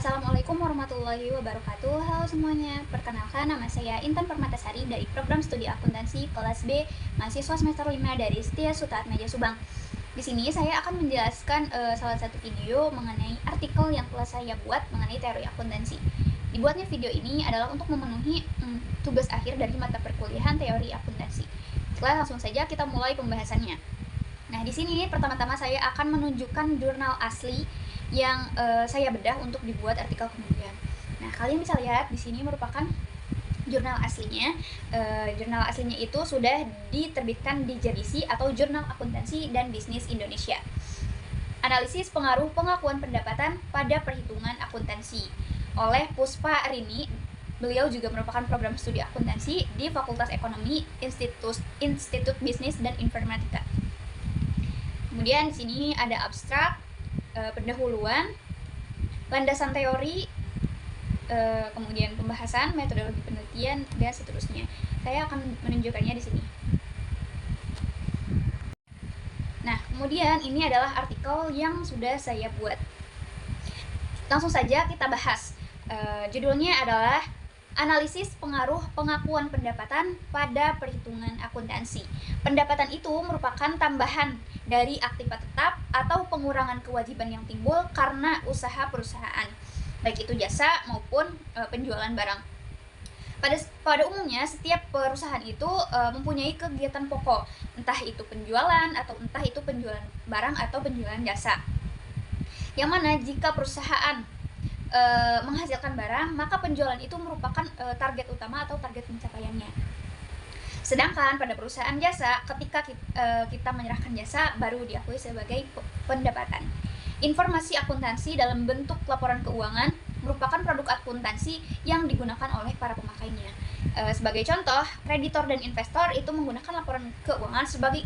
Assalamualaikum warahmatullahi wabarakatuh. Halo semuanya, perkenalkan nama saya Intan Permatasari dari program studi akuntansi kelas B, mahasiswa semester 5 dari Setia Suta Atmaja Subang. Di sini saya akan menjelaskan salah satu video mengenai artikel yang telah saya buat mengenai teori akuntansi. Dibuatnya video ini adalah untuk memenuhi tugas akhir dari mata perkuliahan teori akuntansi. Setelah langsung saja kita mulai pembahasannya. Nah, di sini pertama-tama saya akan menunjukkan jurnal asli yang saya bedah untuk dibuat artikel kemudian. Nah, kalian bisa lihat di sini merupakan jurnal aslinya. Jurnal aslinya itu sudah diterbitkan di JBC atau Jurnal Akuntansi dan Bisnis Indonesia. Analisis pengaruh pengakuan pendapatan pada perhitungan akuntansi oleh Puspa Rini. Beliau juga merupakan program studi akuntansi di Fakultas Ekonomi Institut Bisnis dan Informatika. Kemudian di sini ada abstrak, pendahuluan, landasan teori, kemudian pembahasan, metodologi penelitian, dan seterusnya. Saya akan menunjukkannya di sini. Nah, kemudian ini adalah artikel yang sudah saya buat. Langsung saja kita bahas. Judulnya adalah Analisis Pengaruh Pengakuan Pendapatan pada Perhitungan Akuntansi. Pendapatan itu merupakan tambahan dari aktiva tetap atau pengurangan kewajiban yang timbul karena usaha perusahaan, baik itu jasa maupun penjualan barang. Pada umumnya, setiap perusahaan itu mempunyai kegiatan pokok, entah itu penjualan atau entah itu penjualan barang atau penjualan jasa. Yang mana jika perusahaan menghasilkan barang, maka penjualan itu merupakan target utama atau target pencapaiannya. Sedangkan pada perusahaan jasa, ketika kita menyerahkan jasa, baru diakui sebagai pendapatan. Informasi akuntansi dalam bentuk laporan keuangan merupakan produk akuntansi yang digunakan oleh para pemakainya. Sebagai contoh, kreditor dan investor itu menggunakan laporan keuangan sebagai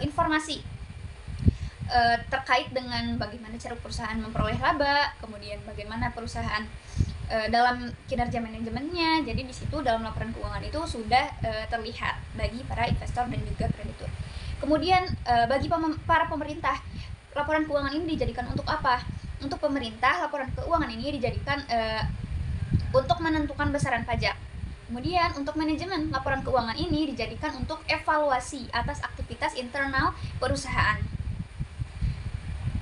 informasi terkait dengan bagaimana cara perusahaan memperoleh laba, kemudian bagaimana perusahaan dalam kinerja manajemennya. Jadi di situ dalam laporan keuangan itu sudah terlihat bagi para investor dan juga kreditur. Kemudian bagi para pemerintah, laporan keuangan ini dijadikan untuk apa? Untuk pemerintah, laporan keuangan ini dijadikan untuk menentukan besaran pajak. Kemudian untuk manajemen, laporan keuangan ini dijadikan untuk evaluasi atas aktivitas internal perusahaan.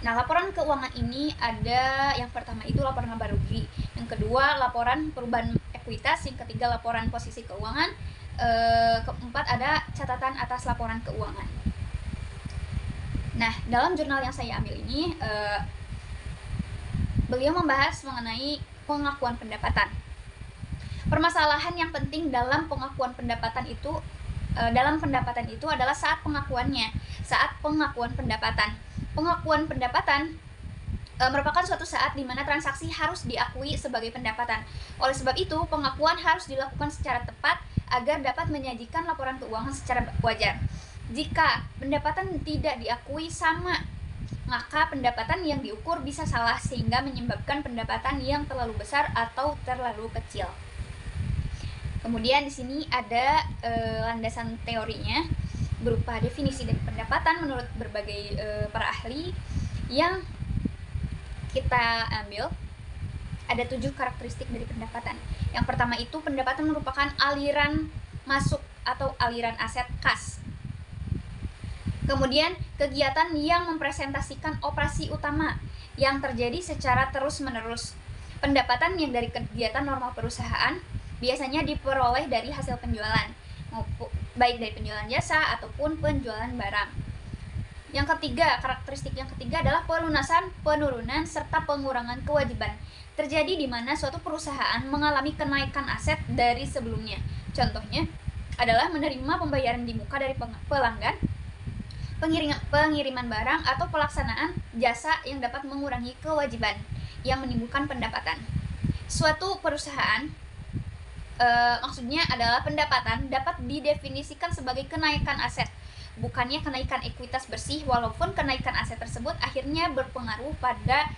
Nah, laporan keuangan ini ada yang pertama itu laporan laba rugi, yang kedua laporan perubahan ekuitas, yang ketiga laporan posisi keuangan, keempat ada catatan atas laporan keuangan. Nah, dalam jurnal yang saya ambil ini, beliau membahas mengenai pengakuan pendapatan. Permasalahan yang penting dalam pengakuan pendapatan itu, adalah saat pengakuan pendapatan. Pengakuan pendapatan merupakan suatu saat di mana transaksi harus diakui sebagai pendapatan. Oleh sebab itu, pengakuan harus dilakukan secara tepat agar dapat menyajikan laporan keuangan secara wajar. Jika pendapatan tidak diakui sama, maka pendapatan yang diukur bisa salah sehingga menyebabkan pendapatan yang terlalu besar atau terlalu kecil. Kemudian di sini ada landasan teorinya berupa definisi dari pendapatan menurut berbagai para ahli yang kita ambil. Ada 7 karakteristik dari pendapatan. Yang pertama itu pendapatan merupakan aliran masuk atau aliran aset kas. Kemudian kegiatan yang mempresentasikan operasi utama yang terjadi secara terus-menerus. Pendapatan yang dari kegiatan normal perusahaan biasanya diperoleh dari hasil penjualan, baik dari penjualan jasa ataupun penjualan barang. Yang ketiga, karakteristik yang ketiga adalah pelunasan, penurunan, serta pengurangan kewajiban. Terjadi di mana suatu perusahaan mengalami kenaikan aset dari sebelumnya. Contohnya adalah menerima pembayaran di muka dari pelanggan, pengiriman barang, atau pelaksanaan jasa yang dapat mengurangi kewajiban yang menimbulkan pendapatan. Suatu perusahaan maksudnya adalah pendapatan dapat didefinisikan sebagai kenaikan aset, bukannya kenaikan ekuitas bersih, walaupun kenaikan aset tersebut akhirnya berpengaruh pada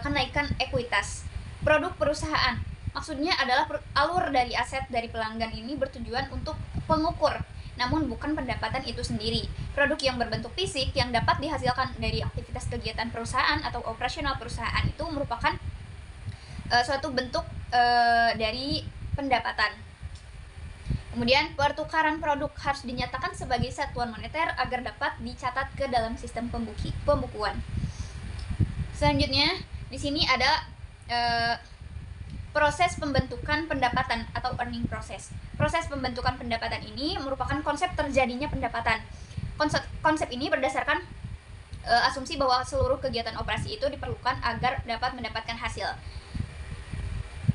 kenaikan ekuitas. Produk perusahaan maksudnya adalah alur dari aset dari pelanggan ini bertujuan untuk pengukur, namun bukan pendapatan itu sendiri. Produk yang berbentuk fisik yang dapat dihasilkan dari aktivitas kegiatan perusahaan atau operasional perusahaan itu merupakan suatu bentuk dari pendapatan. Kemudian pertukaran produk harus dinyatakan sebagai satuan moneter agar dapat dicatat ke dalam sistem pembukuan. Selanjutnya di sini ada proses pembentukan pendapatan atau earning process. Proses pembentukan pendapatan ini merupakan konsep terjadinya pendapatan. Konsep ini berdasarkan asumsi bahwa seluruh kegiatan operasi itu diperlukan agar dapat mendapatkan hasil.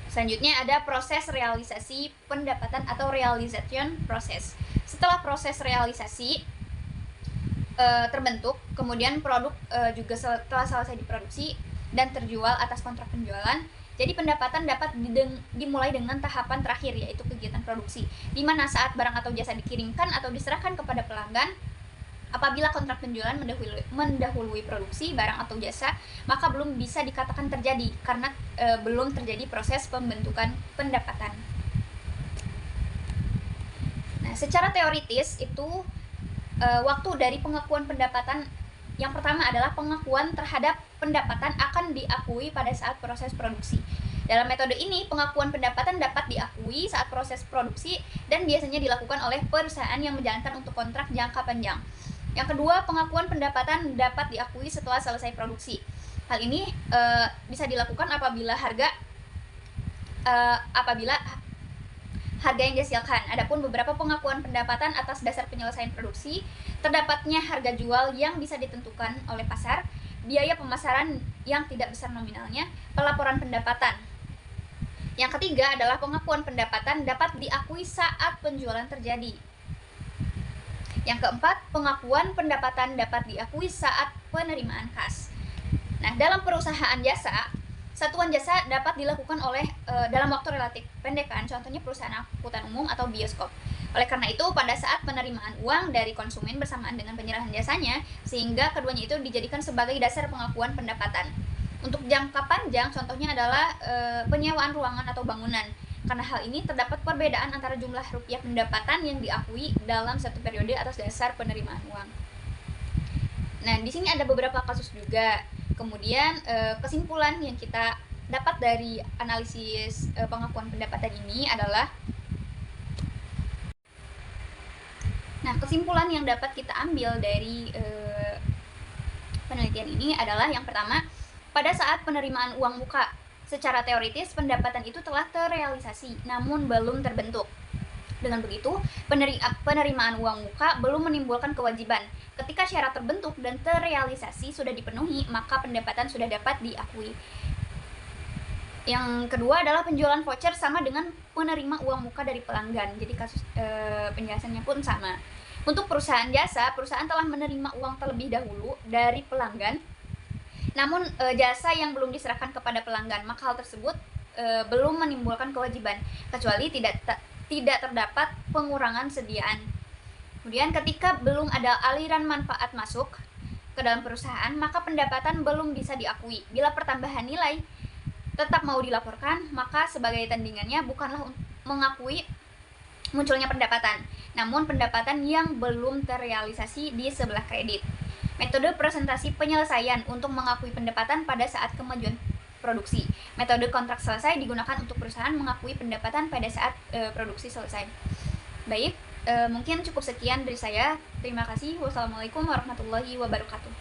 Selanjutnya ada proses realisasi pendapatan atau realization process. Setelah proses realisasi terbentuk, kemudian produk juga setelah selesai diproduksi dan terjual atas kontrak penjualan, jadi pendapatan dapat dimulai dengan tahapan terakhir, yaitu kegiatan produksi, di mana saat barang atau jasa dikirimkan atau diserahkan kepada pelanggan. Apabila kontrak penjualan mendahului produksi barang atau jasa, maka belum bisa dikatakan terjadi karena belum terjadi proses pembentukan pendapatan. Nah, secara teoritis itu waktu dari pengakuan pendapatan yang pertama adalah pengakuan terhadap pendapatan akan diakui pada saat proses produksi. Dalam metode ini, pengakuan pendapatan dapat diakui saat proses produksi dan biasanya dilakukan oleh perusahaan yang menjalankan untuk kontrak jangka panjang. Yang kedua, pengakuan pendapatan dapat diakui setelah selesai produksi. Hal ini bisa dilakukan apabila harga yang dihasilkan. Adapun beberapa pengakuan pendapatan atas dasar penyelesaian produksi, terdapatnya harga jual yang bisa ditentukan oleh pasar, biaya pemasaran yang tidak besar nominalnya, pelaporan pendapatan. Yang ketiga adalah pengakuan pendapatan dapat diakui saat penjualan terjadi. Yang keempat, pengakuan pendapatan dapat diakui saat penerimaan kas. Nah, dalam perusahaan jasa, satuan jasa dapat dilakukan oleh dalam waktu relatif pendek, contohnya perusahaan angkutan umum atau bioskop. Oleh karena itu, pada saat penerimaan uang dari konsumen bersamaan dengan penyerahan jasanya, sehingga keduanya itu dijadikan sebagai dasar pengakuan pendapatan. Untuk jangka panjang, contohnya adalah penyewaan ruangan atau bangunan. Karena hal ini terdapat perbedaan antara jumlah rupiah pendapatan yang diakui dalam satu periode atas dasar penerimaan uang. Nah, di sini ada beberapa kasus juga. Kemudian kesimpulan yang kita dapat dari analisis pengakuan pendapatan ini adalah, kesimpulan yang dapat kita ambil dari penelitian ini adalah yang pertama, pada saat penerimaan uang muka, secara teoritis pendapatan itu telah terrealisasi namun belum terbentuk. Dengan begitu, penerimaan uang muka belum menimbulkan kewajiban. Ketika syarat terbentuk dan terrealisasi sudah dipenuhi, maka pendapatan sudah dapat diakui. Yang kedua adalah penjualan voucher sama dengan penerima uang muka dari pelanggan. Jadi kasus penjelasannya pun sama. Untuk perusahaan jasa, perusahaan telah menerima uang terlebih dahulu dari pelanggan, namun jasa yang belum diserahkan kepada pelanggan, maka hal tersebut belum menimbulkan kewajiban, kecuali tidak terdapat pengurangan sediaan. Kemudian ketika belum ada aliran manfaat masuk ke dalam perusahaan, maka pendapatan belum bisa diakui. Bila pertambahan nilai tetap mau dilaporkan, maka sebagai tandingannya bukanlah mengakui munculnya pendapatan, namun pendapatan yang belum terrealisasi di sebelah kredit. Metode presentasi penyelesaian untuk mengakui pendapatan pada saat kemajuan produksi. Metode kontrak selesai digunakan untuk perusahaan mengakui pendapatan pada saat produksi selesai. Baik, mungkin cukup sekian dari saya. Terima kasih. Wassalamualaikum warahmatullahi wabarakatuh.